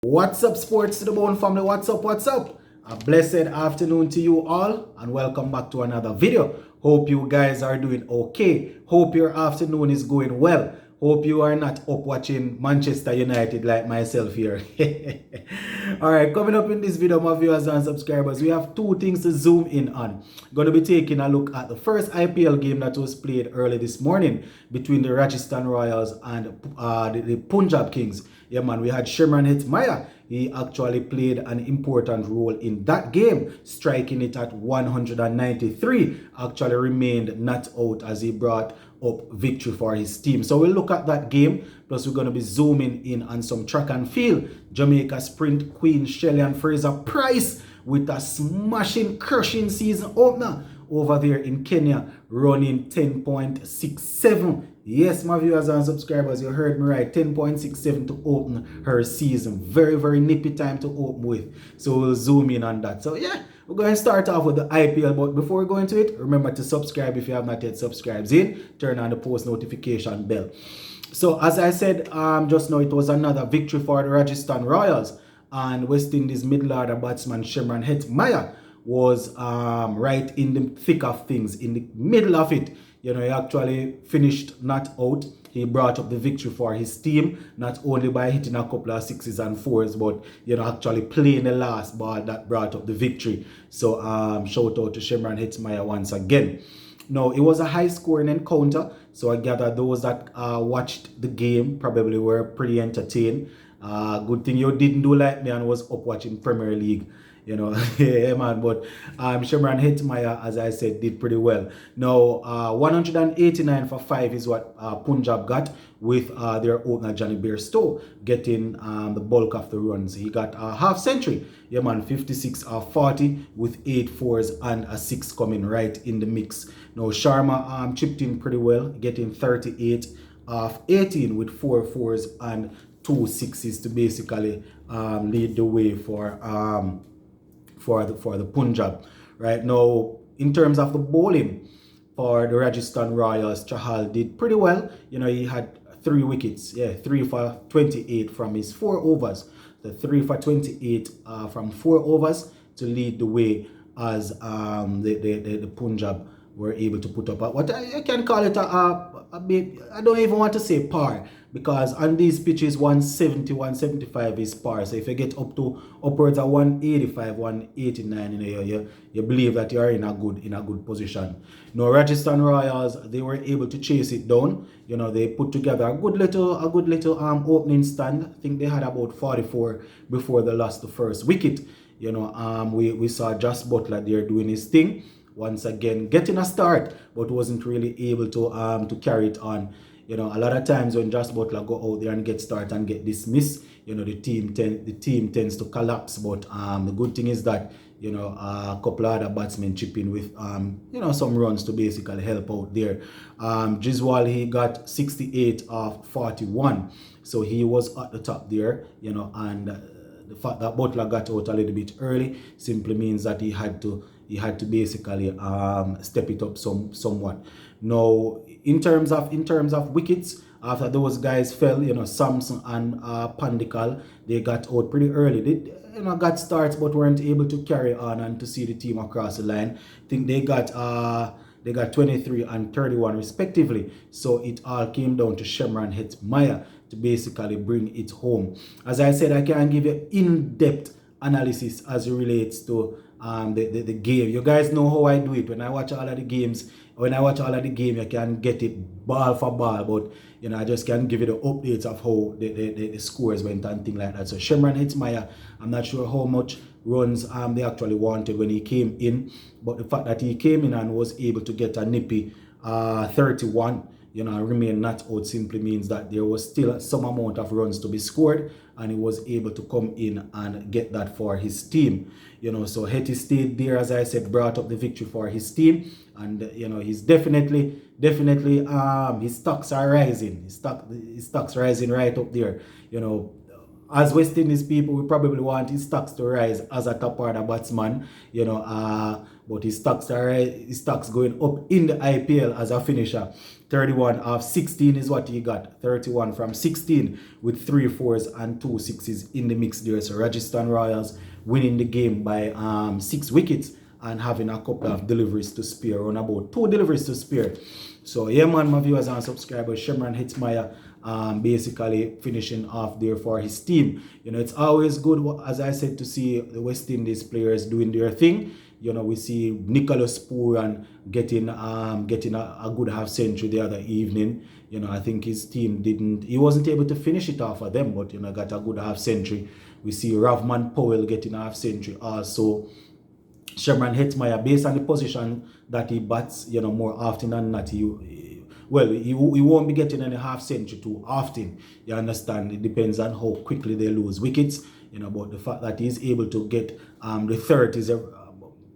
What's up, sports to the bone family? What's up? What's up? A blessed afternoon to you all, and welcome back to another video. Hope you guys are doing okay. Hope your afternoon is going well. Hope you are not up watching Manchester United like myself here. Alright, coming up in this video, my viewers and subscribers, we have two things to zoom in on. Going to be taking a look at the first IPL game that was played early this morning between the Rajasthan Royals and the Punjab Kings. Yeah, man, we had Shellyann Fraser-Pryce. He actually played an important role in that game, striking it at 193. Actually remained not out as he brought up victory for his team. So we'll look at that game. Plus, we're going to be zooming in on some track and field. Jamaica sprint queen Shellyann Fraser-Pryce with a smashing, crushing season opener over there in Kenya, running 10.67. Yes, my viewers and subscribers, you heard me right. 10.67 to open her season. Very, very nippy time to open with. So we'll zoom in on that. So yeah, we're going to start off with the IPL. But before we go into it, remember to subscribe if you have not yet subscribed in. Turn on the post notification bell. So as I said just now, it was another victory for the Rajasthan Royals. And West Indies middle order batsman Shellyann Fraser-Pryce was right in the thick of things, in the middle of it. You know, he actually finished not out. He brought up the victory for his team, not only by hitting a couple of sixes and fours, but, you know, actually playing the last ball that brought up the victory. So, shout out to Shellyann Fraser-Pryce once again. Now, it was a high-scoring encounter, so I gather those that watched the game probably were pretty entertained. Good thing you didn't do like me and was up watching Premier League. You know, yeah, man. But Shellyann Fraser-Pryce, as I said, did pretty well. Now, 189 for 5 is what Punjab got, with their opener Johnny Bairstow getting the bulk of the runs. He got a half century. Yeah, man, 56 of 40 with 8 fours and a 6 coming right in the mix. Now, Sharma chipped in pretty well, getting 38 of 18 with 4 fours and 2 sixes to basically lead the way for the Punjab. Right now, in terms of the bowling for the Rajasthan Royals, Chahal did pretty well. You know, he had 3 wickets, 3 for 28 from his 4 overs. The 3 for 28 from 4 overs to lead the way as the Punjab were able to put up what I can call it a bit, I don't even want to say par, because on these pitches 170, 175 is par. So if you get up to upwards of 185, 189, you know, you believe that you are in a good position. Now, Rajasthan Royals, they were able to chase it down. You know, they put together a good little opening stand. I think they had about 44 before they lost the first wicket. You know, we saw Josh Butler there doing his thing. Once again, getting a start, but wasn't really able to carry it on. You know, a lot of times when Josh Butler go out there and get started and get dismissed, you know, the team tends to collapse. But the good thing is that, you know, a couple of other batsmen chip in with you know, some runs to basically help out there. Jiswal, he got 68 of 41, so he was at the top there. You know, and the fact that Butler got out a little bit early simply means that he had to basically step it up somewhat. Now, in terms of wickets, after those guys fell, you know, Samson and Pandikal, they got out pretty early. They, you know, got starts but weren't able to carry on and to see the team across the line. I think they got 23 and 31 respectively. So it all came down to Shellyann Fraser-Pryce to basically bring it home. As I said, I can give you in-depth analysis as it relates to the game. You guys know how I do it. When I watch all of the games, you can get it ball for ball, but, you know, I just can give you the updates of how the scores went and things like that. So Shellyann Fraser-Pryce, I'm not sure how much runs they actually wanted when he came in, but the fact that he came in and was able to get a nippy 31, you know, remain not out, simply means that there was still some amount of runs to be scored, and he was able to come in and get that for his team. You know, so Hetty stayed there, as I said, brought up the victory for his team, and you know, he's definitely his stocks are rising. His stocks rising right up there. You know, as West Indies people, we probably want his stocks to rise as a top order batsman, but his stocks going up in the IPL as a finisher. 31 of 16 is what he got. 31 from 16 with 3 fours and 2 sixes in the mix there. So Rajasthan Royals winning the game by 6 wickets and having a couple of deliveries to spare, on about 2 deliveries to spare. So yeah, man, my viewers and subscribers, Shimron Hetmyer basically finishing off there for his team. It's always good, as I said, to see the West Indies players doing their thing. We see Nicholas Pooran getting a good half century the other evening. I think his team he wasn't able to finish it off for them, but got a good half century. We see Ravman Powell getting a half century also. Shimron Hetmyer, based on the position that he bats, more often than not, he won't be getting any half century too often. You understand? It depends on how quickly they lose wickets. But the fact that he's able to get the 30s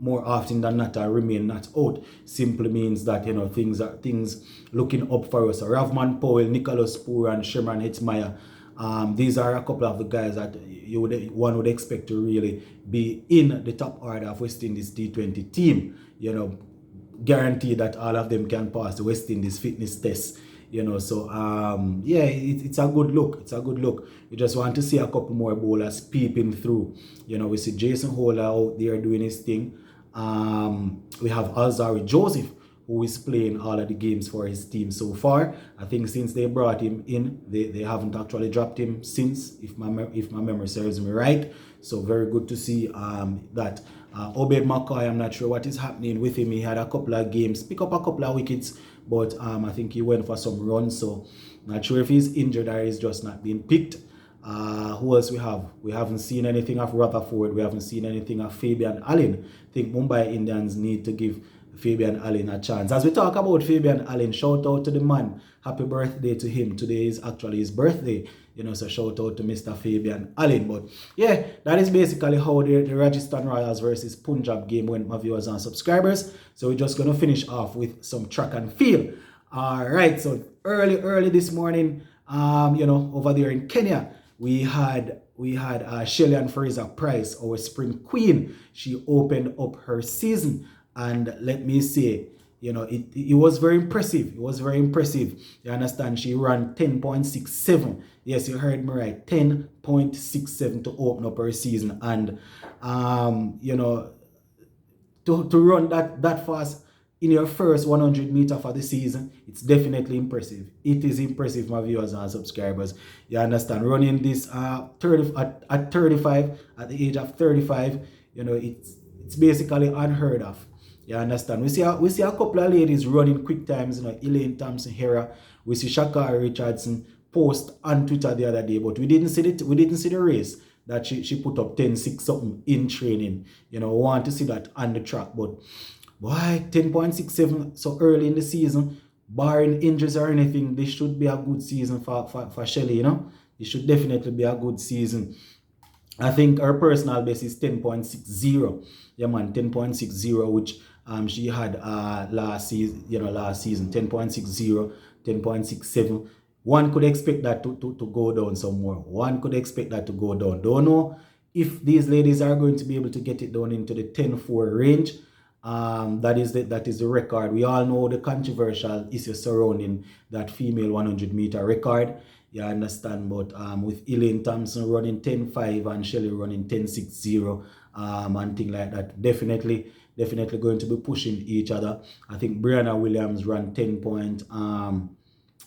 more often than not remain not out simply means that things looking up for us. So Ravman Powell, Nicholas Pooran, Shimron Hetmyer, these are a couple of the guys that one would expect to really be in the top order of West Indies T20 team. Guaranteed that all of them can pass the West Indies fitness test. So it's a good look. It's a good look. We just want to see a couple more bowlers peeping through. We see Jason Holder out there doing his thing. We have Alzari Joseph, who is playing all of the games for his team so far. I think since they brought him in, they haven't actually dropped him since, if my memory serves me right. So very good to see that. Obed McCoy, I'm not sure what is happening with him. He had a couple of games, pick up a couple of wickets, but I think he went for some runs. So not sure if he's injured or he's just not being picked. Who else we have? We haven't seen anything of Rutherford. We haven't seen anything of Fabian Allen. I think Mumbai Indians need to give Fabian Allen a chance. As we talk about Fabian Allen, shout out to the man. Happy birthday to him. Today is actually his birthday. So shout out to Mr. Fabian Allen. But yeah, that is basically how the Rajasthan Royals versus Punjab game went, my viewers and subscribers. So we're just going to finish off with some track and field. All right, so early this morning, over there in Kenya, we had Shellyann Fraser-Pryce, our spring queen. She opened up her season, and let me say, it was very impressive. It was very impressive. You understand? She ran 10.67. Yes, you heard me right. 10.67 to open up her season, and to run that fast in your first 100 meter for the season, it's definitely impressive. It is impressive, my viewers and subscribers. You understand? Running this at 35, at the age of 35, it's basically unheard of. You understand? We see a couple of ladies running quick times, Elaine Thompson-Hera. We see Shakara Richardson post on Twitter the other day, but we didn't see the race that she put up 10.6 something in training. We want to see that on the track, but boy, 10.67 so early in the season, barring injuries or anything, this should be a good season for Shelly, It should definitely be a good season. I think her personal best is 10.60. Yeah, man, 10.60, which she had last season, 10.60, 10.67. One could expect that to go down some more. One could expect that to go down. Don't know if these ladies are going to be able to get it down into the 10.4 range. That is the record. We all know the controversial issues surrounding that female 100 meter record. You understand, but with Elaine Thompson running 10.5 and Shelly running 10.60 and things like that, definitely going to be pushing each other. I think Brianna Williams ran 10 point. I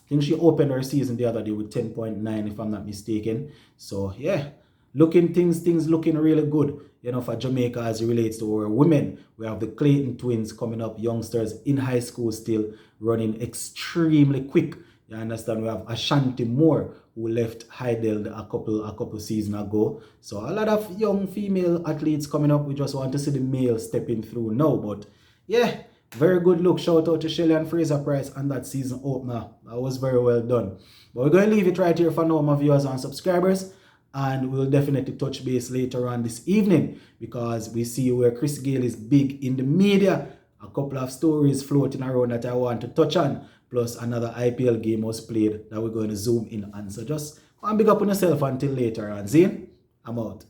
think she opened her season the other day with 10.9, if I'm not mistaken. So yeah, things looking really good, for Jamaica as it relates to our women. We have the Clayton twins coming up, youngsters in high school still running extremely quick. You understand? We have Ashanti Moore, who left Heidel a couple seasons ago. So a lot of young female athletes coming up. We just want to see the male stepping through now. But yeah, very good look. Shout out to Shellyann Fraser-Pryce on that season opener. That was very well done. But we're going to leave it right here for now, my viewers and subscribers. And we'll definitely touch base later on this evening, because we see where Chris Gayle is big in the media. A couple of stories floating around that I want to touch on. Plus another IPL game was played that we're going to zoom in on. So just And big up on yourself until later on. Zane, I'm out.